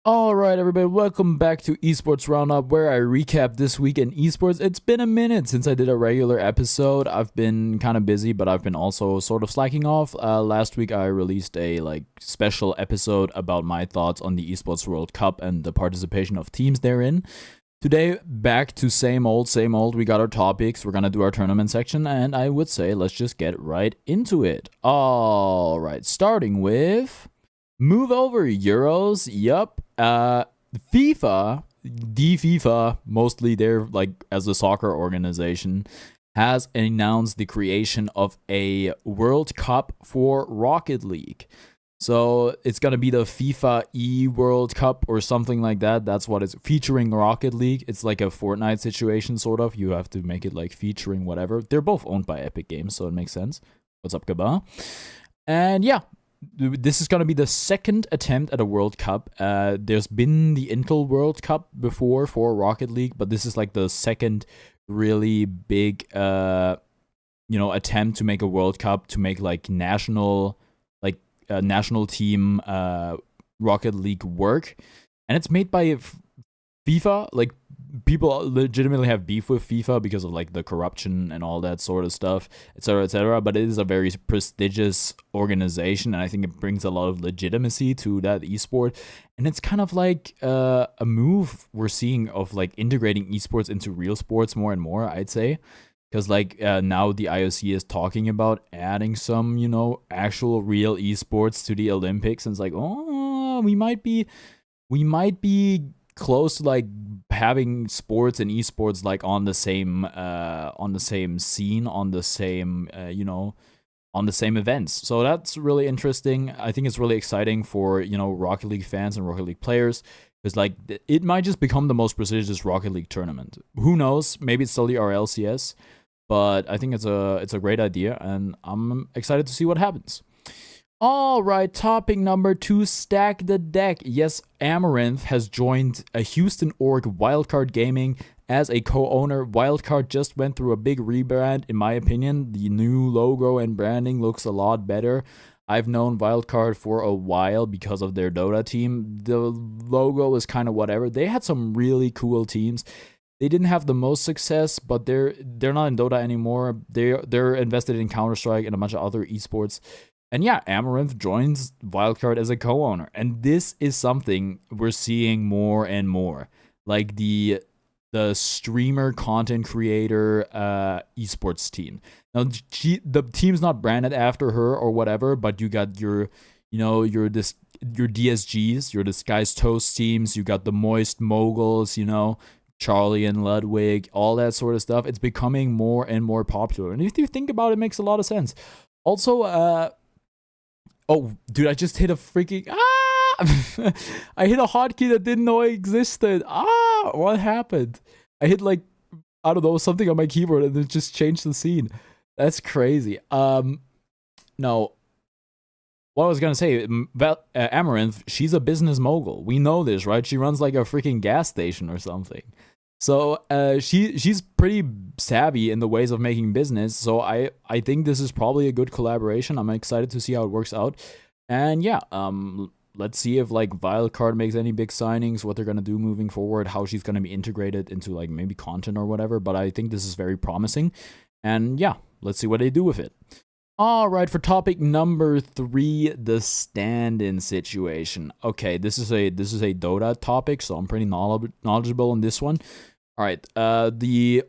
Alright, everybody, welcome back to Esports Roundup, where I recap this week in esports. It's been a minute since I did a regular episode. I've been kind of busy, but I've been also sort of slacking off. Last week, I released a special episode about my thoughts on the Esports World Cup and the participation of teams therein. Today, back to same old, same old. We got our topics. We're gonna do our tournament section, and I would say let's just get right into it. Alright, starting with move over Euros. Yup. FIFA, FIFA, mostly they're as a soccer organization, has announced the creation of a World Cup for Rocket League. So it's gonna be the FIFA E World Cup or something like that. That's what it's featuring Rocket League. It's like a Fortnite situation, sort of. You have to make it like featuring whatever. They're both owned by Epic Games, so it makes sense. What's up, Gaba? And yeah, this is going to be the second attempt at a World Cup. There's been the Intel World Cup before for Rocket League, but this is like the second really big, attempt to make a World Cup, to make like national team Rocket League work. And it's made by FIFA. Like, people legitimately have beef with FIFA because of like the corruption and all that sort of stuff, etc., etc. But it is a very prestigious organization, and I think it brings a lot of legitimacy to that esport. And it's kind of like a move we're seeing of like integrating esports into real sports more and more, I'd say. Because now the IOC is talking about adding some, actual real esports to the Olympics, and it's like, oh, we might be close to like having sports and esports like on the same scene, on the same on the same events. So that's really interesting. I think it's really exciting for Rocket League fans and Rocket League players, because like it might just become the most prestigious Rocket League tournament. Who knows? Maybe it's still the RLCS, but I think it's a great idea, and I'm excited to see what happens. All right, topic number 2, stack the deck. Yes, Amaranth has joined a Houston org, Wildcard Gaming, as a co-owner. Wildcard just went through a big rebrand, in my opinion. The new logo and branding looks a lot better. I've known Wildcard for a while because of their Dota team. The logo was kind of whatever. They had some really cool teams. They didn't have the most success, but they're not in Dota anymore. They're invested in Counter-Strike and a bunch of other esports. And yeah, Amaranth joins Wildcard as a co-owner. And this is something we're seeing more and more. Like the streamer, content creator, esports team. Now, the team's not branded after her or whatever, but you got your DSGs, your Disguised Toast teams, you got the Moist Moguls, Charlie and Ludwig, all that sort of stuff. It's becoming more and more popular. And if you think about it, it makes a lot of sense. Also, oh, dude, I just hit a freaking... I hit a hotkey that didn't know I existed. What happened? I hit, I don't know, something on my keyboard, and it just changed the scene. That's crazy. No. What I was going to say, Amaranth, she's a business mogul. We know this, right? She runs, like, a freaking gas station or something. So she's pretty savvy in the ways of making business. So I think this is probably a good collaboration. I'm excited to see how it works out. And yeah, let's see if Wildcard makes any big signings, what they're gonna do moving forward, how she's gonna be integrated into maybe content or whatever. But I think this is very promising. And yeah, let's see what they do with it. All right, for topic number 3, the stand-in situation. Okay, this is a Dota topic, so I'm pretty knowledgeable on this one. All right, the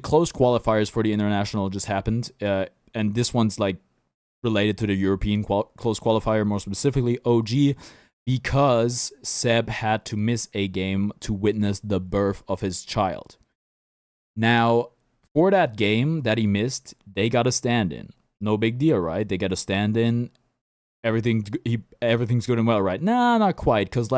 closed qualifiers for the international just happened, and this one's related to the European closed qualifier, more specifically OG, because Seb had to miss a game to witness the birth of his child. Now, for that game that he missed, they got a stand-in. No big deal, right? They get a stand-in. Everything's good and well, right? Nah, not quite, because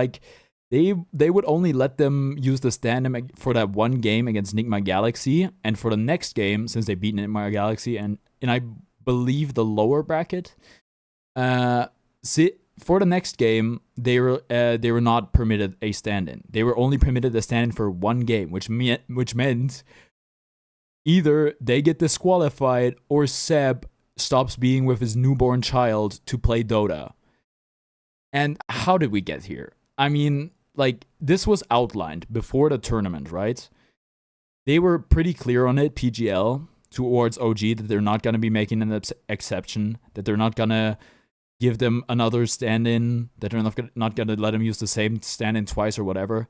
they would only let them use the stand-in for that one game against Nigma Galaxy, and for the next game, since they beat Nigma Galaxy and I believe the lower bracket, for the next game they were not permitted a stand-in. They were only permitted a stand-in for one game, which meant either they get disqualified or Seb stops being with his newborn child to play Dota. And how did we get here? I mean, like, this was outlined before the tournament, right? They were pretty clear on it, PGL, towards OG, that they're not going to be making an exception, that they're not going to give them another stand-in, that they're not going to let them use the same stand-in twice or whatever.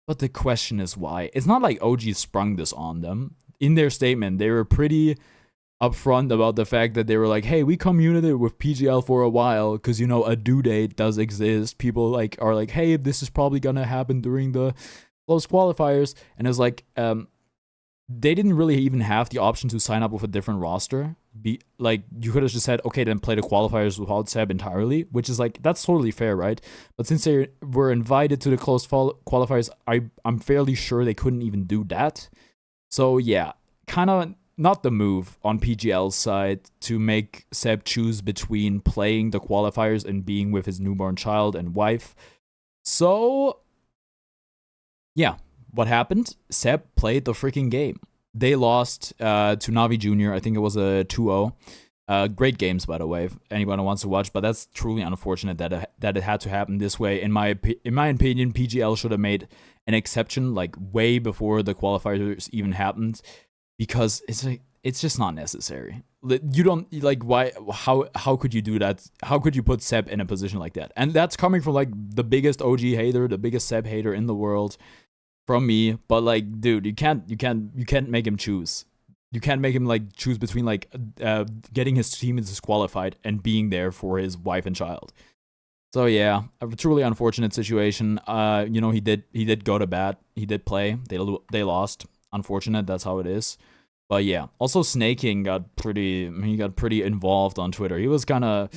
But the question is why. It's not like OG sprung this on them. In their statement, they were pretty upfront about the fact that they were like, hey, we communicated with PGL for a while because, you know, a due date does exist. People like are like, hey, this is probably gonna happen during the close qualifiers. And it's like, they didn't really even have the option to sign up with a different roster. Like, you could have just said, okay, then play the qualifiers without Seb entirely, which is like, that's totally fair, right? But since they were invited to the close qualifiers, I'm fairly sure they couldn't even do that. So yeah, kind of not the move on PGL's side to make Seb choose between playing the qualifiers and being with his newborn child and wife. So yeah, what happened? Seb played the freaking game. They lost to Navi Jr. I think it was a 2-0. Great games, by the way, if anyone wants to watch. But that's truly unfortunate that it had to happen this way. In my opinion, PGL should have made an exception like way before the qualifiers even happened, because it's just not necessary. You don't like why how could you do that? How could you put Seb in a position like that? And that's coming from like the biggest OG hater, the biggest Seb hater in the world, from me. But like, dude, you can't make him choose. You can't make him like choose between like getting his team disqualified and being there for his wife and child. So yeah, a truly unfortunate situation. You know, he did go to bat. He did play. They lost. Unfortunate. That's how it is. But yeah, also Snaking got pretty involved on Twitter. He was going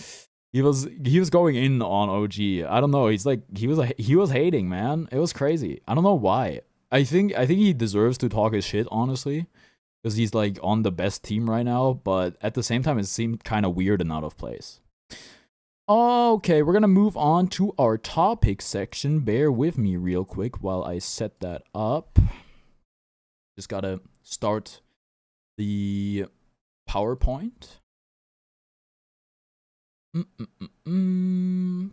in on OG. I don't know. He was hating, man. It was crazy. I don't know why. I think he deserves to talk his shit, honestly, because he's like on the best team right now. But at the same time, it seemed kind of weird and out of place. Okay, we're gonna move on to our topic section. Bear with me real quick while I set that up. Just gotta start the PowerPoint.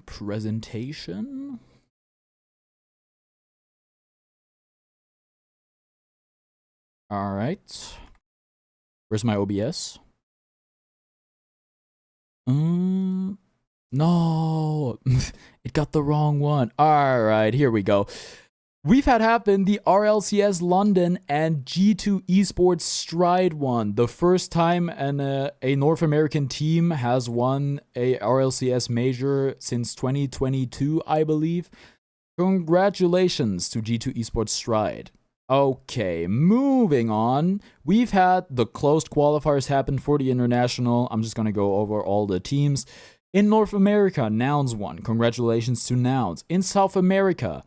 Presentation. All right. Where's my OBS? No, it got the wrong one. All right, here we go. We've had happen the RLCS London and G2 Esports Stride one. The first time a North American team has won a RLCS major since 2022, I believe. Congratulations to G2 Esports Stride. Okay, moving on. We've had the closed qualifiers happen for the international. I'm just going to go over all the teams. In North America, Nouns won. Congratulations to Nouns. In South America,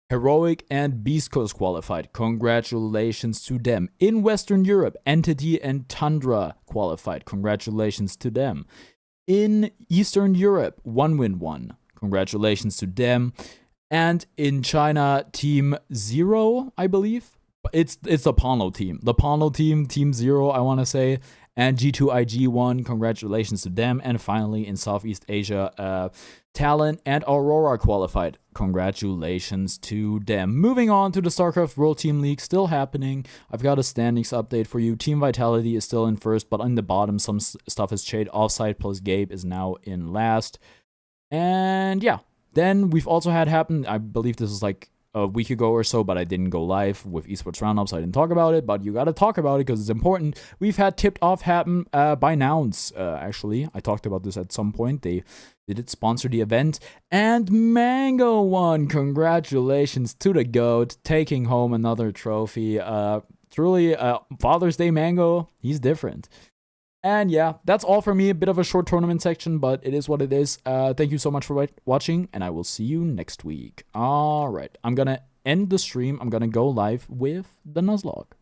Heroic and Beast Coast qualified. Congratulations to them. In Western Europe, Entity and Tundra qualified. Congratulations to them. In Eastern Europe, OneWin won. Congratulations to them. And in China, Team Zero, I believe. It's the Pano team. The Pano team, Team Zero, I want to say. And G2IG won. Congratulations to them. And finally, in Southeast Asia, Talon and Aurora qualified. Congratulations to them. Moving on to the StarCraft World Team League, still happening. I've got a standings update for you. Team Vitality is still in first, but on the bottom, some stuff has changed. Offside plus Gabe is now in last. And yeah, then we've also had happen, I believe this is like a week ago or so, but I didn't go live with Esports Roundup, so I didn't talk about it, but you gotta talk about it because it's important. We've had tipped off happen by Nouns, actually. I talked about this at some point. They did sponsor the event, and Mango won. Congratulations to the GOAT, taking home another trophy. Truly, Father's Day Mango, he's different. And yeah, that's all for me. A bit of a short tournament section, but it is what it is. Thank you so much for watching, and I will see you next week. All right, I'm going to end the stream. I'm going to go live with the Nuzlocke.